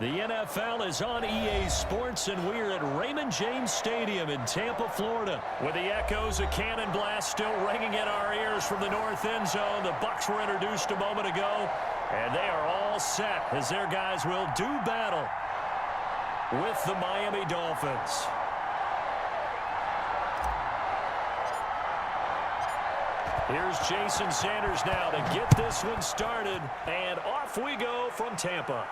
The NFL is on EA Sports, and we're at Raymond James Stadium in Tampa, Florida. With the echoes of cannon blast still ringing in our ears from the north end zone, the Bucs were introduced a moment ago, and they are all set as their guys will do battle with the Miami Dolphins. Here's Jason Sanders now to get this one started, and off we go from Tampa.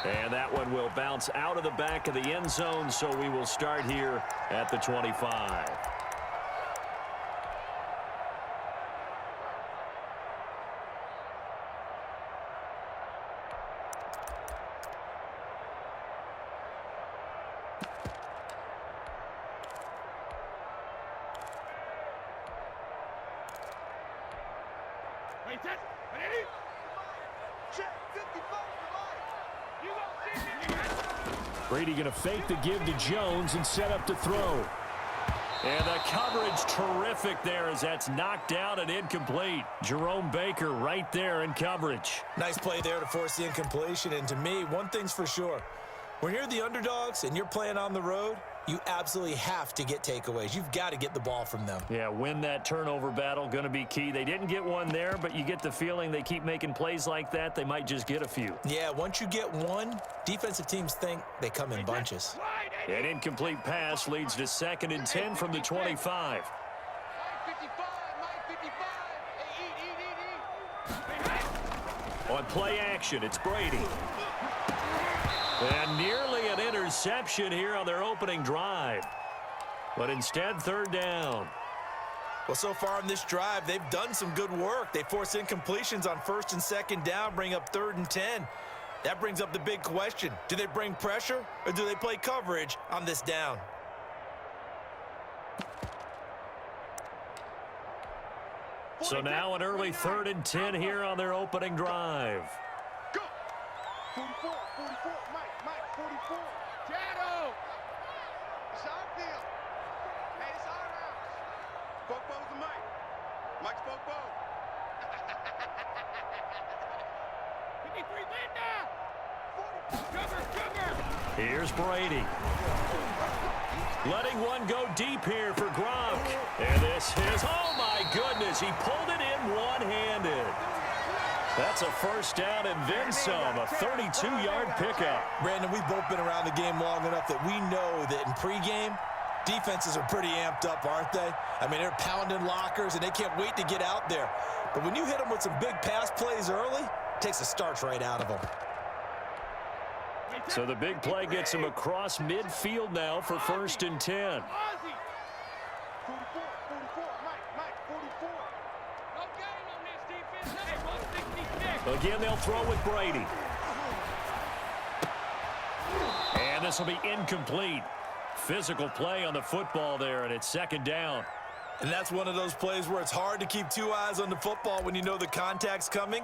And that one will bounce out of the back of the end zone, so we will start here at the 25. Brady going to fake the give to Jones and set up to throw. And the coverage terrific there as that's knocked out and incomplete. Jerome Baker right there in coverage. Nice play there to force the incompletion. And to me, one thing's for sure. When you're the underdogs and you're playing on the road, you absolutely have to get takeaways. You've got to get the ball from them. Yeah, win that turnover battle, going to be key. They didn't get one there, but you get the feeling they keep making plays like that, they might just get a few. Yeah, once you get one, defensive teams think they come in bunches. An incomplete pass leads to 2nd and 10 from the 25. On play action, it's Brady. And nearly an interception here on their opening drive. But instead, 3rd down. Well, so far in this drive, they've done some good work. They force incompletions on 1st and 2nd down, bring up 3rd and 10. That brings up the big question. Do they bring pressure or do they play coverage on this down? So now an early 3rd and 10 here on their opening drive. Go! 44, 44, Mike, 44. Shadow! It's our deal. Hey, it's our rounds. Bobo's the Mike. Mike's Bobo. 53, Linda! Here's Brady. Letting one go deep here for Gronk. And this is, oh my goodness, he pulled it in one-handed. That's a 1st down and then some, a 32-yard pickup. Brandon, we've both been around the game long enough that we know that in pregame, defenses are pretty amped up, aren't they? I mean, they're pounding lockers, and they can't wait to get out there. But when you hit them with some big pass plays early, it takes the starch right out of them. So the big play gets him across midfield now for 1st and 10. 44, Mike, 44. No gain on this defense. Hey, 166. Again, they'll throw with Brady. And this will be incomplete. Physical play on the football there, and it's 2nd down. And that's one of those plays where it's hard to keep 2 eyes on the football when you know the contact's coming,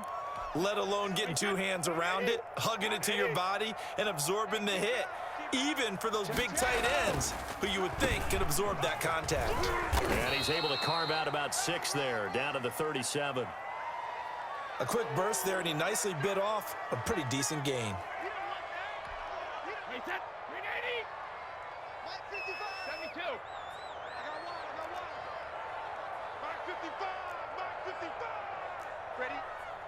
let alone getting 2 hands around it, hugging it to your body, and absorbing the hit, even for those big tight ends who you would think can absorb that contact. And he's able to carve out about 6 there, down to the 37. A quick burst there, and he nicely bit off a pretty decent gain. Hey, set. 380. Mike, 55. 72. I got one. Mike, 55. Mike, 55. Ready?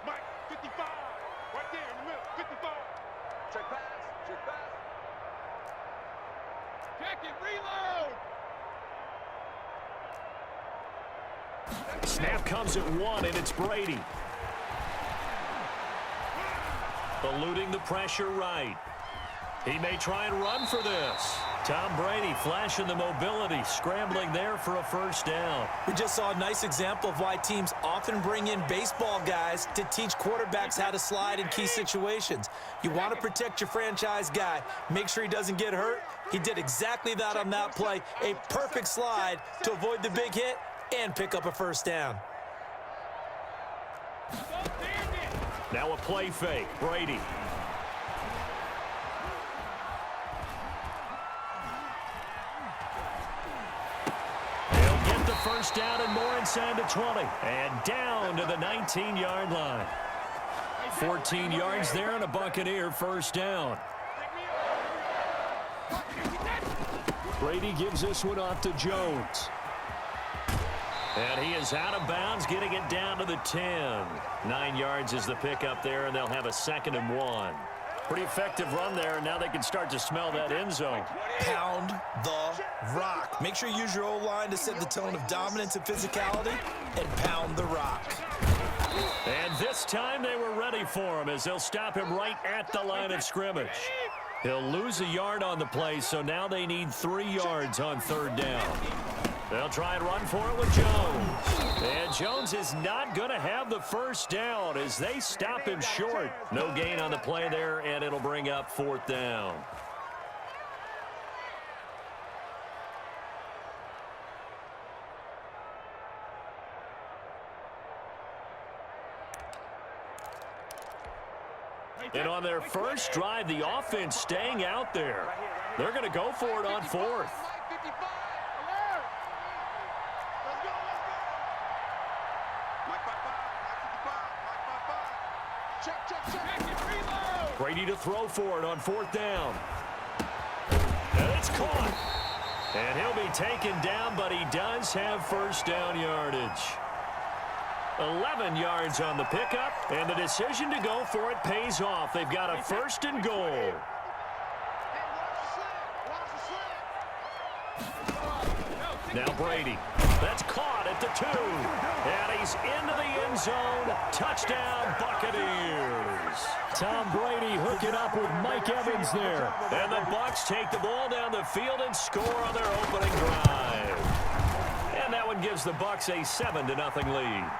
Mike, 55. Right there in the middle. 55. Check pass. Check it. Reload. Snap comes at 1, and it's Brady. Eluding the pressure right. He may try and run for this. Tom Brady flashing the mobility, scrambling there for a 1st down. We just saw a nice example of why teams often bring in baseball guys to teach quarterbacks how to slide in key situations. You want to protect your franchise guy. Make sure he doesn't get hurt. He did exactly that on that play. A perfect slide to avoid the big hit and pick up a 1st down. Now a play fake. Brady. He'll get the 1st down and more inside the 20. And down to the 19-yard line. 14 yards there and a Buccaneer first down. Brady gives this one off to Jones. And he is out of bounds, getting it down to the 10. 9 yards is the pickup there, and they'll have a 2nd and 1. Pretty effective run there, and now they can start to smell that end zone. Pound the rock. Make sure you use your O-line to set the tone of dominance and physicality, and pound the rock. And this time they were ready for him as they'll stop him right at the line of scrimmage. He'll lose a yard on the play, so now they need 3 yards on 3rd down. They'll try and run for it with Jones. And Jones is not going to have the first down as they stop him short. No gain on the play there, and it'll bring up 4th down. And on their first drive, the offense staying out there. They're going to go for it on 4th. Brady to throw for it on 4th down. And it's caught. And he'll be taken down, but he does have first down yardage. 11 yards on the pickup, and the decision to go for it pays off. They've got a 1st and goal. Now Brady. That's caught at the 2. And he's into the end zone. Touchdown, Buccaneers. Tom Brady hooking up with Mike Evans there. And the Bucs take the ball down the field and score on their opening drive. And that one gives the Bucs a 7-0 lead.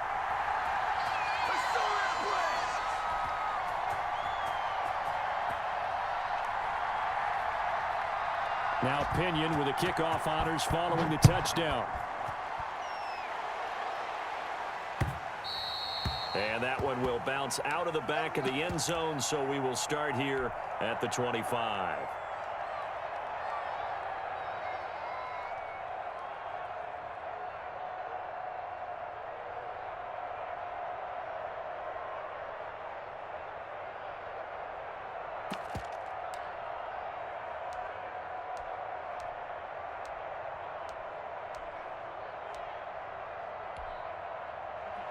Now Pinion with the kickoff honors following the touchdown. And that one will bounce out of the back of the end zone, so we will start here at the 25.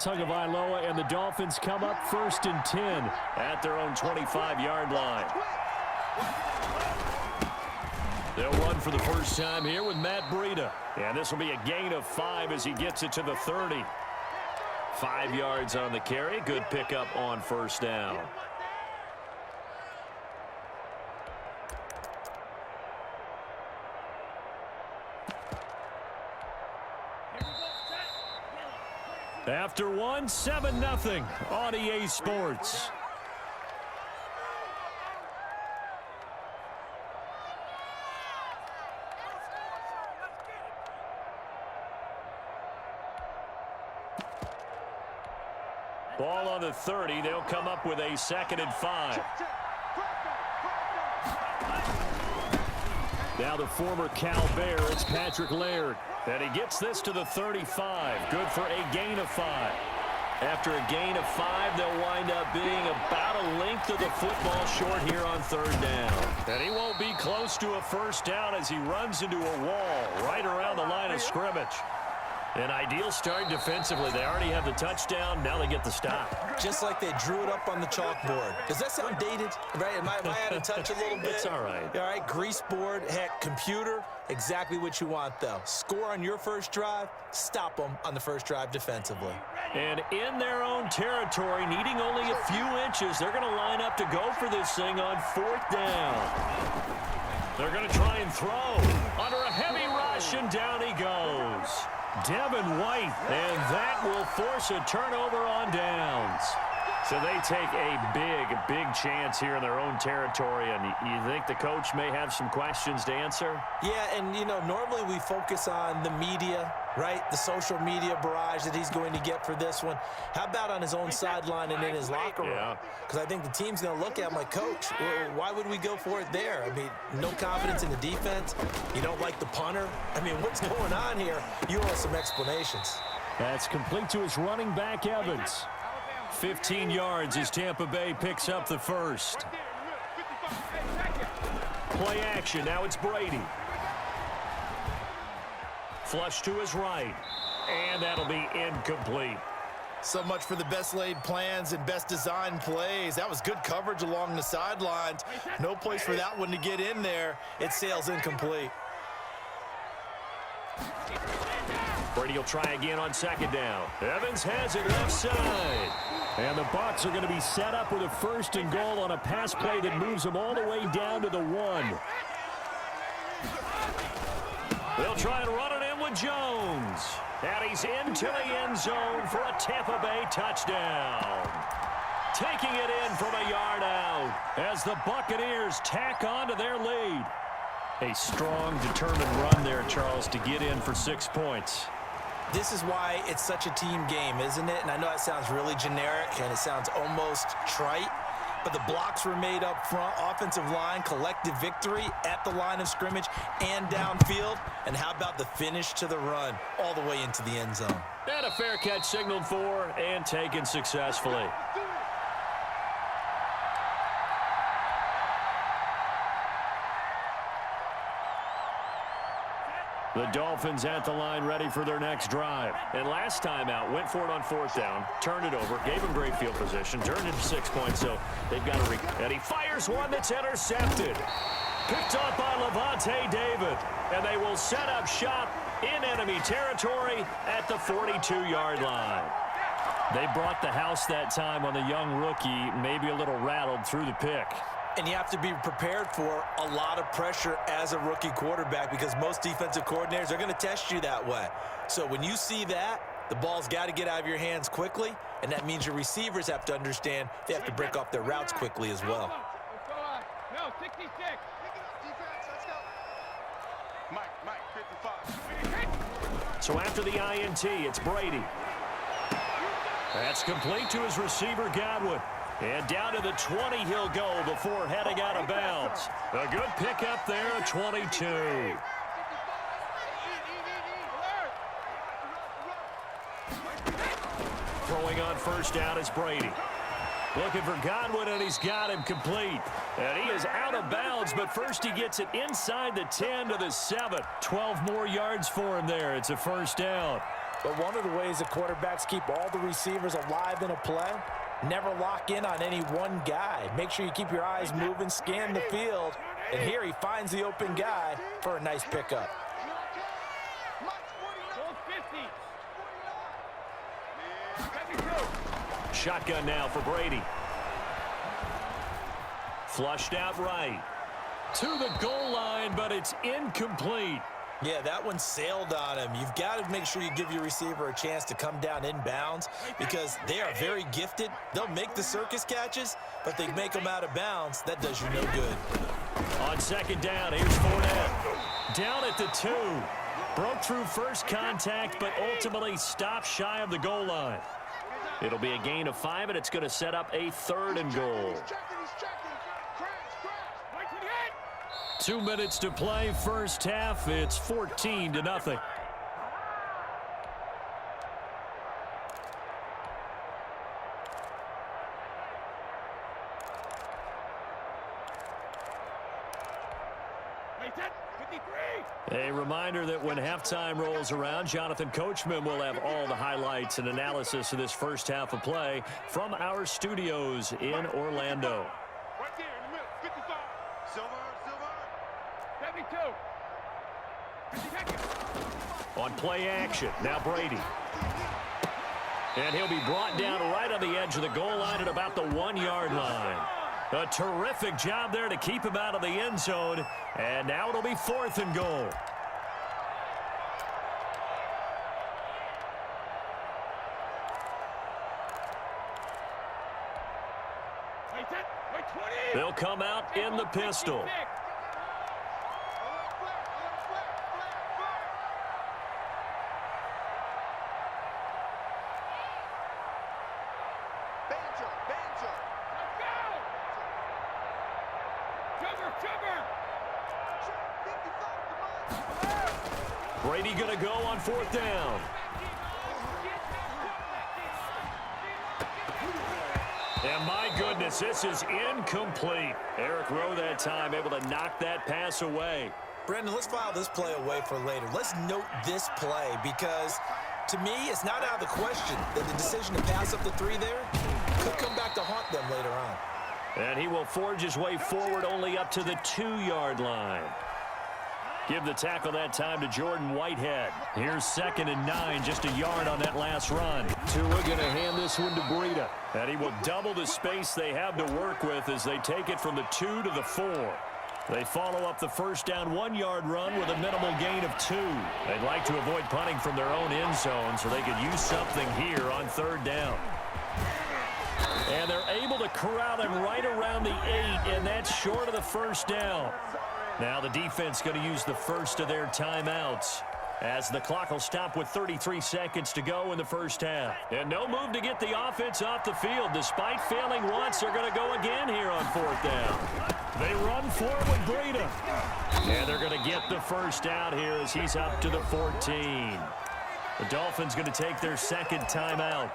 Tagovailoa and the Dolphins come up 1st and 10 at their own 25-yard line. They'll run for the first time here with Matt Breida. And this will be a gain of 5 as he gets it to the 30. 5 yards on the carry. Good pickup on first down. After 1, 7-0 on EA Sports. Ball on the 30. They'll come up with a 2nd and 5. Now the former Cal Bear, it's Patrick Laird. And he gets this to the 35. Good for a gain of 5. After a gain of 5, they'll wind up being about a length of the football short here on 3rd down. And he won't be close to a first down as he runs into a wall right around the line of scrimmage. An ideal start defensively. They already have the touchdown. Now they get the stop. Just like they drew it up on the chalkboard. Does that sound dated? Right? Am I out of touch a little bit? It's all right. All right, grease board, heck, computer. Exactly what you want, though. Score on your first drive. Stop them on the first drive defensively. And in their own territory, needing only a few inches, they're going to line up to go for this thing on 4th down. They're going to try and throw under a heavy rush, and down he goes. Devin White, and that will force a turnover on downs. So they take a big chance here in their own territory, and you think the coach may have some questions to answer? Yeah, and, you know, normally we focus on the media, right? The social media barrage that he's going to get for this one. How about on his own sideline and in his locker room? Because I think the team's going to look at him like, Coach, why would we go for it there? I mean, no confidence in the defense. You don't like the punter. I mean, what's going on here? You owe us some explanations. That's complete to his running back, Evans. 15 yards as Tampa Bay picks up the first. Play action. Now it's Brady. Flush to his right. And that'll be incomplete. So much for the best laid plans and best designed plays. That was good coverage along the sidelines. No place for that one to get in there. It sails incomplete. Brady will try again on second down. Evans has it left side. And the Bucs are going to be set up with a 1st and goal on a pass play that moves them all the way down to the 1. They'll try and run it in with Jones. And he's into the end zone for a Tampa Bay touchdown. Taking it in from a yard out as the Buccaneers tack on to their lead. A strong, determined run there, Charles, to get in for 6 points. This is why it's such a team game, isn't it? And I know it sounds really generic and it sounds almost trite, but the blocks were made up front, offensive line, collective victory at the line of scrimmage and downfield. And how about the finish to the run all the way into the end zone? And a fair catch signaled for and taken successfully. The Dolphins at the line ready for their next drive. And last time out, went for it on 4th down, turned it over, gave him great field position, turned it to 6 points, so they've got to and he fires one that's intercepted. Picked up by Levante David, and they will set up shop in enemy territory at the 42-yard line. They brought the house that time on the young rookie, maybe a little rattled through the pick. And you have to be prepared for a lot of pressure as a rookie quarterback because most defensive coordinators are going to test you that way. So when you see that, the ball's got to get out of your hands quickly, and that means your receivers have to understand they have to break off their routes quickly as well. No, 66. Mike, 55. So after the INT, it's Brady. That's complete to his receiver, Godwin. And down to the 20 he'll go before heading out of bounds. A good pickup there, a 22. Throwing on 1st down is Brady. Looking for Godwin, and he's got him complete. And he is out of bounds, but first he gets it inside the 10 to the 7. 12 more yards for him there. It's a 1st down. But one of the ways the quarterbacks keep all the receivers alive in a play, never lock in on any one guy. Make sure you keep your eyes moving, scan the field, and here he finds the open guy for a nice pickup. Shotgun now for Brady. Flushed out right. To the goal line, but it's incomplete. Yeah, that one sailed on him. You've got to make sure you give your receiver a chance to come down inbounds because they are very gifted. They'll make the circus catches, but they make them out of bounds. That does you no good. On 2nd down, here's Fournette. Down at the 2. Broke through first contact, but ultimately stopped shy of the goal line. It'll be a gain of 5, and it's going to set up a 3rd and goal. 2 minutes to play, first half. It's 14-0. A reminder that when halftime rolls around, Jonathan Coachman will have all the highlights and analysis of this first half of play from our studios in Orlando. Right there in the middle, 55. Silver. 72. On play action, now Brady. And he'll be brought down right on the edge of the goal line at about the 1-yard line. A terrific job there to keep him out of the end zone. And now it'll be 4th and goal. They'll come out in the pistol. Brady going to go on 4th down. And my goodness, this is incomplete. Eric Rowe that time able to knock that pass away. Brandon, let's file this play away for later. Let's note this play because, to me, it's not out of the question that the decision to pass up the 3 there could come back to haunt them later on. And he will forge his way forward only up to the 2-yard line. Give the tackle that time to Jordan Whitehead. Here's 2nd and 9, just a yard on that last run. Tua going to hand this one to Breida. And he will double the space they have to work with as they take it from the 2 to the 4. They follow up the first down 1-yard run with a minimal gain of 2. They'd like to avoid punting from their own end zone so they could use something here on 3rd down. And they're able to corral him right around the 8, and that's short of the first down. Now the defense going to use the first of their timeouts as the clock will stop with 33 seconds to go in the first half. And no move to get the offense off the field. Despite failing once, they're going to go again here on 4th down. They run forward with Breida. And they're going to get the first out here as he's up to the 14. The Dolphins going to take their 2nd timeout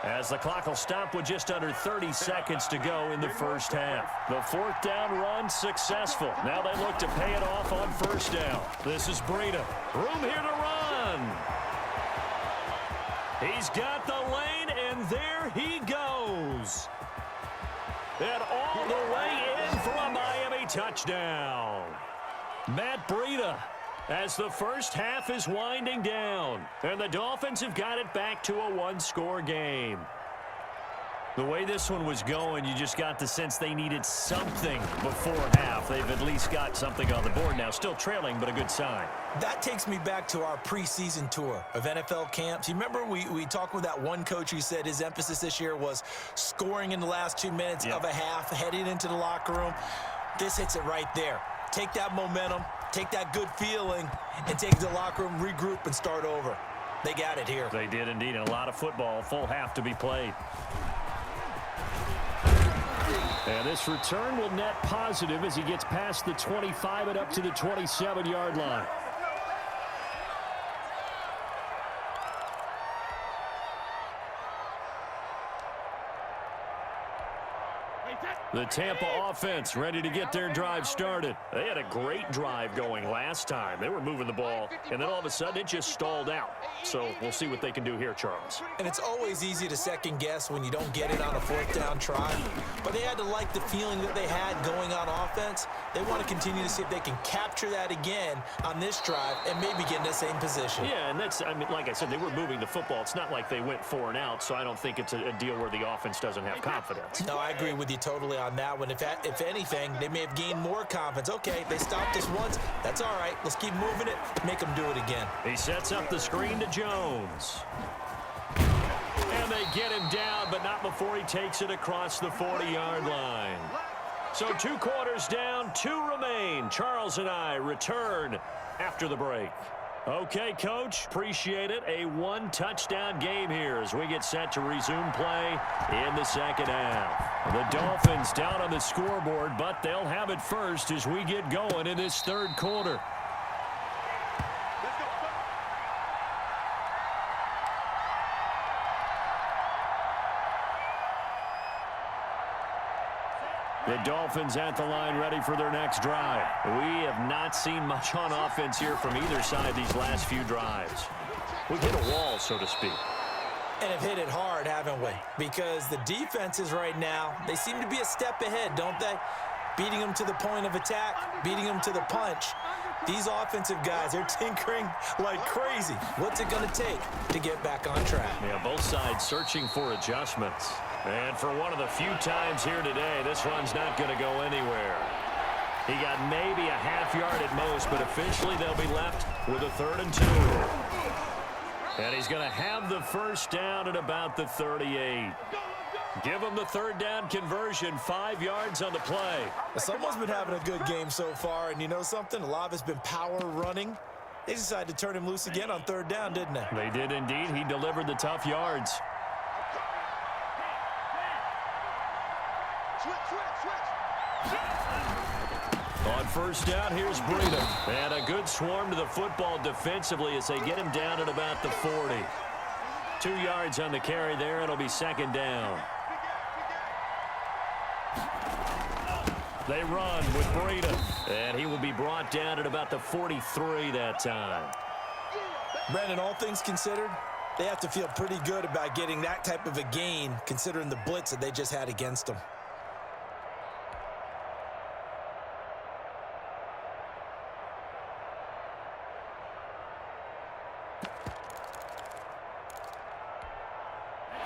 as the clock will stop with just under 30 seconds to go in the first half. The 4th down run successful. Now they look to pay it off on 1st down. This is Breida. Room here to run. He's got the lane, and there he goes. And all the way in for a Miami touchdown. Matt Breida, as the first half is winding down. And the Dolphins have got it back to a 1-score game. The way this one was going, you just got the sense they needed something before half. They've at least got something on the board now. Still trailing, but a good sign. That takes me back to our preseason tour of NFL camps. You remember we talked with that one coach who said his emphasis this year was scoring in the last 2 minutes of a half, heading into the locker room. This hits it right there. Take that momentum, take that good feeling, and take it to the locker room, regroup, and start over. They got it here. They did indeed, and a lot of football, full half to be played. And this return will net positive as he gets past the 25 and up to the 27-yard line. The Tampa offense ready to get their drive started. They had a great drive going last time. They were moving the ball, and then all of a sudden it just stalled out. So we'll see what they can do here, Charles. And it's always easy to second guess when you don't get it on a 4th down try. But they had to like the feeling that they had going on offense. They want to continue to see if they can capture that again on this drive and maybe get in the same position. Yeah, and that's, I mean, like I said, they were moving the football. It's not like they went 4 and out, so I don't think it's a deal where the offense doesn't have confidence. No, I agree with you totally on that one. If anything, they may have gained more confidence. Okay, they stopped us once. That's all right. Let's keep moving it. Make them do it again. He sets up the screen to Jones. And they get him down, but not before he takes it across the 40-yard line. So 2 quarters down, 2 remain. Charles and I return after the break. Okay, Coach, appreciate it. A 1-touchdown game here as we get set to resume play in the second half. The Dolphins down on the scoreboard, but they'll have it first as we get going in this 3rd quarter. The Dolphins at the line ready for their next drive. We have not seen much on offense here from either side these last few drives. We've hit a wall, so to speak. And have hit it hard, haven't we? Because the defenses right now, they seem to be a step ahead, don't they? Beating them to the point of attack, beating them to the punch. These offensive guys, they're tinkering like crazy. What's it going to take to get back on track? Yeah, both sides searching for adjustments. And for one of the few times here today, this run's not going to go anywhere. He got maybe a half yard at most, but officially they'll be left with a 3rd and 2. And he's going to have the first down at about the 38. Give him the 3rd down conversion, 5 yards on the play. Someone's been having a good game so far, and you know something? A lot of it's been power running. They decided to turn him loose again on 3rd down, didn't they? They did indeed. He delivered the tough yards. On 1st down, here's Breida. And a good swarm to the football defensively as they get him down at about the 40. 2 yards on the carry there. It'll be 2nd down. They run with Breida, and he will be brought down at about the 43 that time. Brandon, all things considered, they have to feel pretty good about getting that type of a gain considering the blitz that they just had against them.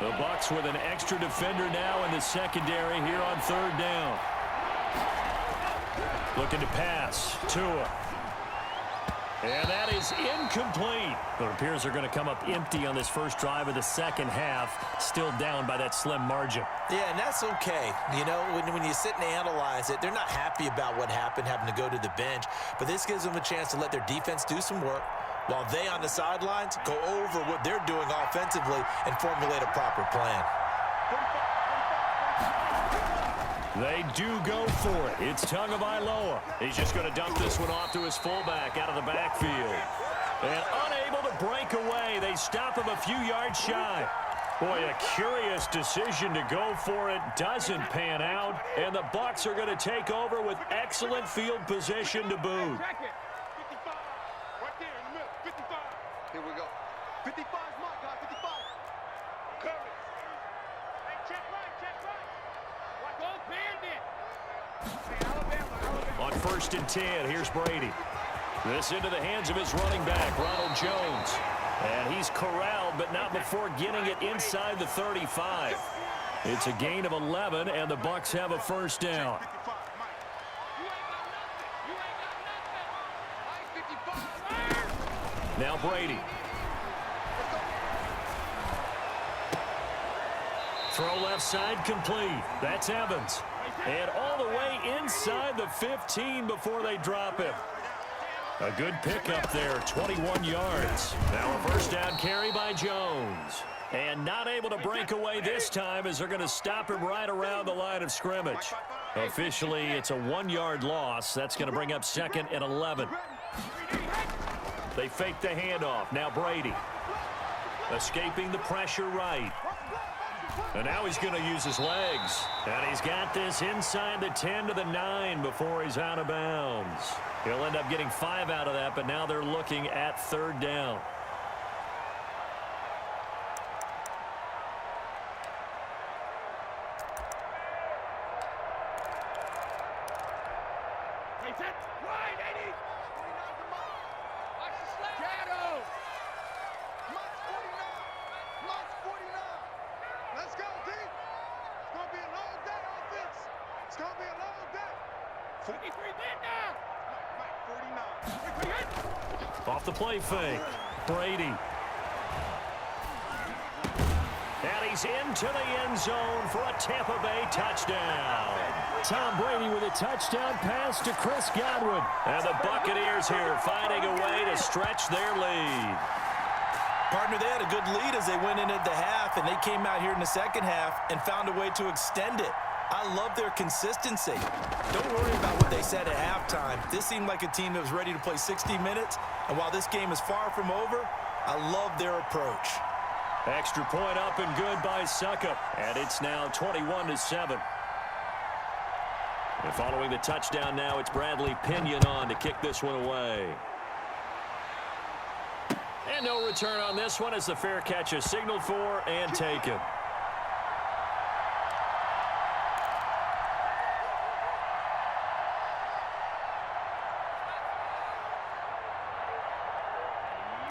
The Bucs with an extra defender now in the secondary here on third down. Looking to pass. Tua. And that is incomplete. It appears they're going to come up empty on this first drive of the second half. Still down by that slim margin. Yeah, and that's okay. You know, when you sit and analyze it, they're not happy about what happened, having to go to the bench. But this gives them a chance to let their defense do some work while they on the sidelines go over what they're doing offensively and formulate a proper plan. They do go for it. It's Tagovailoa. He's just going to dump this one off to his fullback out of the backfield. And unable to break away. They stop him a few yards shy. Boy, a curious decision to go for it. Doesn't pan out. And the Bucs are going to take over with excellent field position to boot. 55. Right there in the middle. 55. Here we go. 55 is my guy. 55. Courage. Hey, check right. Check right. Watch old bandit. Hey, Alabama. On 1st and 10, here's Brady. This into the hands of his running back, Ronald Jones. And he's corralled, but not before getting it inside the 35. It's a gain of 11, and the Bucs have a first down. 55. Mike. You ain't got nothing. You ain't got nothing. Mike, 55. Now Brady. Throw left side complete. That's Evans. And all the way inside the 15 before they drop him. A good pickup there, 21 yards. Now a first down carry by Jones. And not able to break away this time as they're going to stop him right around the line of scrimmage. Officially, it's a 1-yard loss. That's going to bring up 2nd and 11. They fake the handoff. Now Brady. Escaping the pressure right. And now he's going to use his legs. And he's got this inside the 10 to the 9 before he's out of bounds. He'll end up getting 5 out of that, but now they're looking at 3rd down. Off the play fake. Brady. And he's into the end zone for a Tampa Bay touchdown. Tom Brady with a touchdown pass to Chris Godwin. And the Buccaneers here finding a way to stretch their lead. Partner, they had a good lead as they went into the half, and they came out here in the second half and found a way to extend it. I love their consistency. Don't worry about what they said at halftime. This seemed like a team that was ready to play 60 minutes, and while this game is far from over, I love their approach. Extra point up and good by Suckup, and it's now 21-7. And following the touchdown now, it's Bradley Pinion on to kick this one away. And no return on this one as the fair catch is signaled for and taken.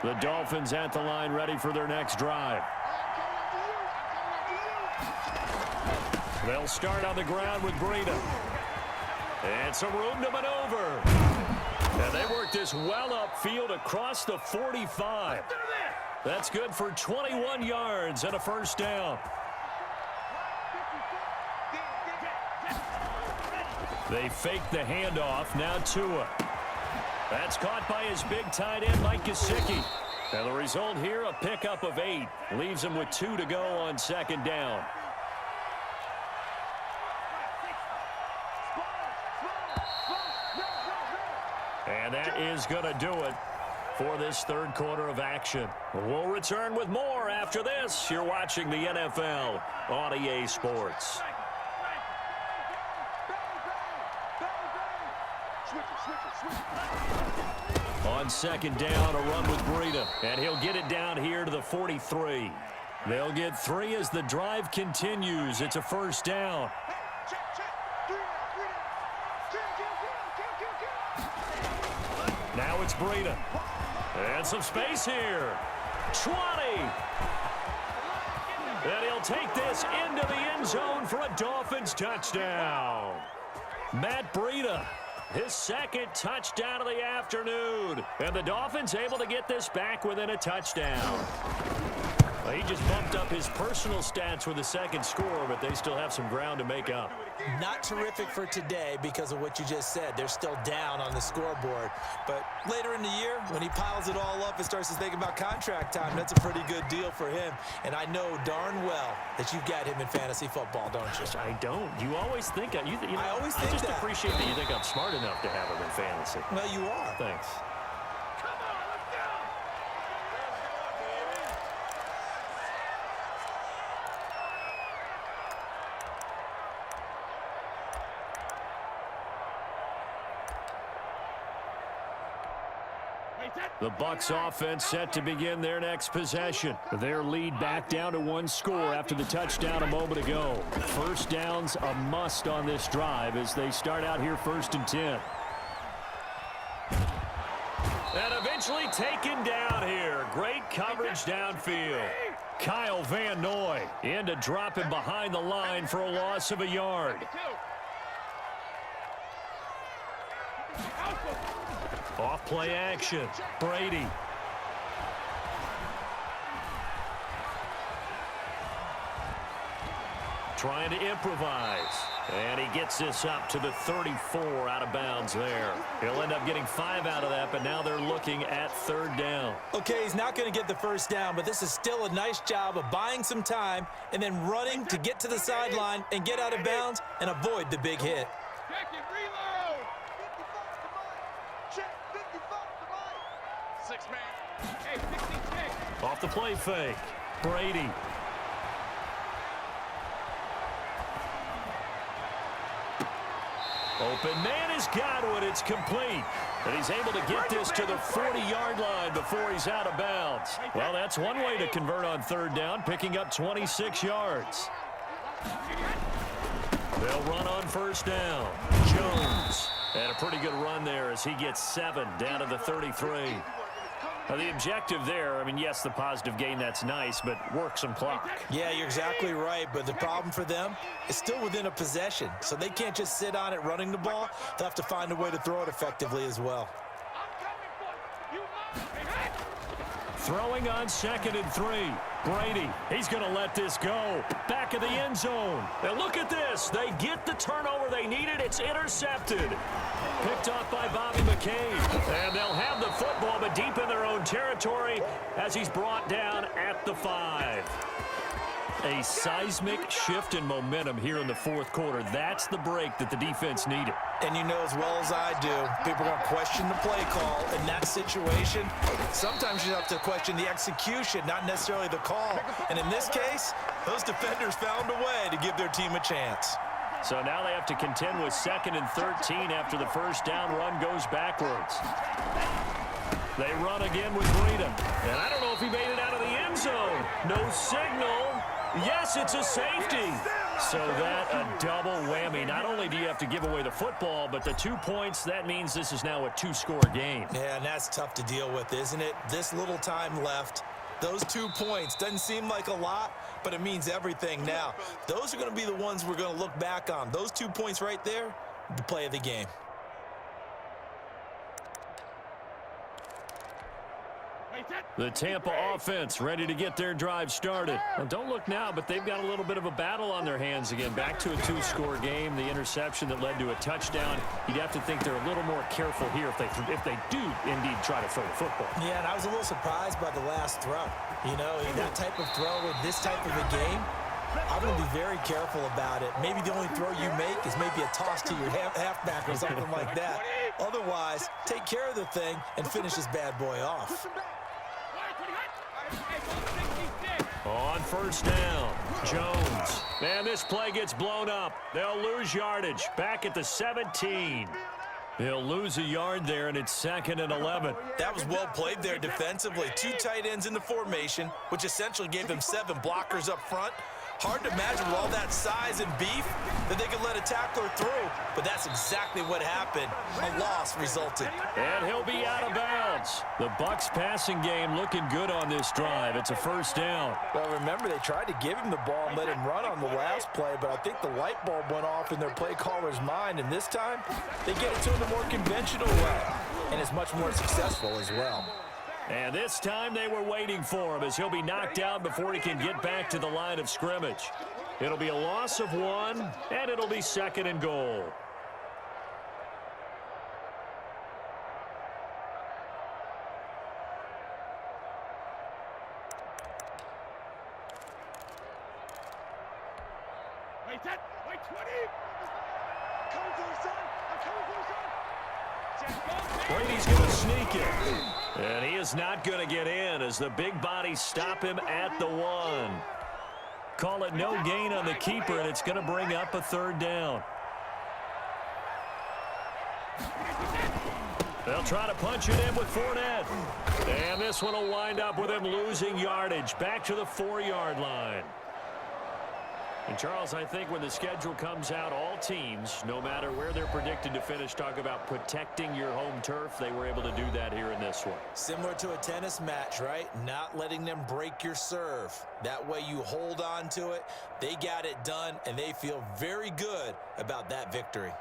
The Dolphins at the line ready for their next drive. They'll start on the ground with Breida. And some room to maneuver. And they work this well upfield across the 45. That's good for 21 yards and a first down. They fake the handoff. Now Tua. That's caught by his big tight end, Mike Gesicki. And the result here, a pickup of 8. Leaves him with 2 to go on 2nd down. And that is going to do it for this 3rd quarter of action. We'll return with more after this. You're watching the NFL on EA Sports. On second down, a run with Breida, and he'll get it down here to the 43. They'll get 3 as the drive continues. It's a first down. Now it's Breida. And some space here. 20. And he'll take this into the end zone for a Dolphins touchdown. Matt Breida, his second touchdown of the afternoon. And the Dolphins able to get this back within a touchdown. Well, he just bumped up his personal stats with the second score, but they still have some ground to make up. Not terrific for today because of what you just said. They're still down on the scoreboard. But later in the year, when he piles it all up and starts to think about contract time, that's a pretty good deal for him. And I know darn well that you've got him in fantasy football, don't you? I don't. You always think I always think I just that. appreciate that you think I'm smart enough to have him in fantasy. Well, you are. Thanks. The Bucs offense set to begin their next possession. Their lead back down to 1 score after the touchdown a moment ago. First down's a must on this drive as they start out here 1st and 10. And eventually taken down here. Great coverage downfield. Kyle Van Noy in to drop him behind the line for a loss of a yard. Off play action. Brady. Trying to improvise. And he gets this up to the 34 out of bounds there. He'll end up getting 5 out of that, but now they're looking at 3rd down. Okay, he's not going to get the first down, but this is still a nice job of buying some time and then running to get to the sideline and get out of bounds and avoid the big hit. Check it, reload. 6 man. Hey, 16 Off the play fake. Brady. Open man has got it. It's complete. And he's able to get this to the 40-yard line before he's out of bounds. Well, that's one way to convert on 3rd down, picking up 26 yards. They'll run on 1st down. Jones. And a pretty good run there as he gets 7 down to the 33. Now, the objective there, I mean, yes, the positive gain, that's nice, but work some clock. Yeah, you're exactly right, but the problem for them is still within a possession, so they can't just sit on it running the ball. They'll have to find a way to throw it effectively as well. Throwing on 2nd and 3. Brady, he's going to let this go. Back of the end zone. Now look at this. They get the turnover they needed. It's intercepted. Picked off by Bobby McCabe. And they'll have the football, but deep in their own territory as he's brought down at the 5. A seismic shift in momentum here in the 4th quarter. That's the break that the defense needed. And you know as well as I do, people are going to question the play call in that situation. Sometimes you have to question the execution, not necessarily the call. And in this case, those defenders found a way to give their team a chance. So now they have to contend with 2nd and 13 after the first down run goes backwards. They run again with Breida. And I don't know if he made it out of the end zone. No signal. Yes, it's a safety. So that a double whammy. Not only do you have to give away the football, but the 2 points, that means this is now a 2-score game. Yeah, and that's tough to deal with, isn't it? This little time left. Those 2 points doesn't seem like a lot, but it means everything now. Those are going to be the ones we're going to look back on. Those 2 points right there, the play of the game. The Tampa offense ready to get their drive started. Well, don't look now, but they've got a little bit of a battle on their hands again. Back to a 2-score game. The interception that led to a touchdown. You'd have to think they're a little more careful here if they do indeed try to throw the football. Yeah, and I was a little surprised by the last throw. You know, that type of throw in this type of a game, I'm going to be very careful about it. Maybe the only throw you make is maybe a toss to your halfback or something like that. Otherwise, take care of the thing and finish this bad boy off. On 1st down, Jones. And this play gets blown up. They'll lose yardage. Back at the 17. He'll lose a yard there, and it's 2nd and 11. That was well played there defensively. 2 tight ends in the formation, which essentially gave them 7 blockers up front. Hard to imagine with all that size and beef that they could let a tackler through, but that's exactly what happened. A loss resulted. And he'll be out of bounds. The Bucs passing game looking good on this drive. It's a 1st down. Well, remember, they tried to give him the ball and let him run on the last play, but I think the light bulb went off in their play caller's mind, and this time they get it to him the more conventional way, and it's much more successful as well. And this time they were waiting for him as he'll be knocked out before he can get back to the line of scrimmage. It'll be a loss of 1, and it'll be 2nd and goal. Wait, 10, wait, 20. Coming for the sun. I'm coming for the sun. Brady's going to sneak it. And he is not going to get in as the big bodies stop him at the 1. Call it no gain on the keeper, and it's going to bring up a 3rd down. They'll try to punch it in with Fournette. And this one will wind up with him losing yardage back to the 4-yard line. And, Charles, I think when the schedule comes out, all teams, no matter where they're predicted to finish, talk about protecting your home turf. They were able to do that here in this one. Similar to a tennis match, right? Not letting them break your serve. That way you hold on to it. They got it done, and they feel very good about that victory.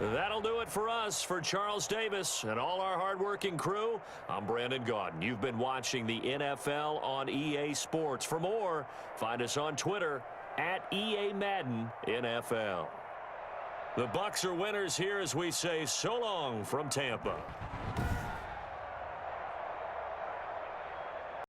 That'll do it for us. For Charles Davis and all our hardworking crew, I'm Brandon Gaudin. You've been watching the NFL on EA Sports. For more, find us on Twitter at EA Madden NFL. The Bucs are winners here as we say so long from Tampa.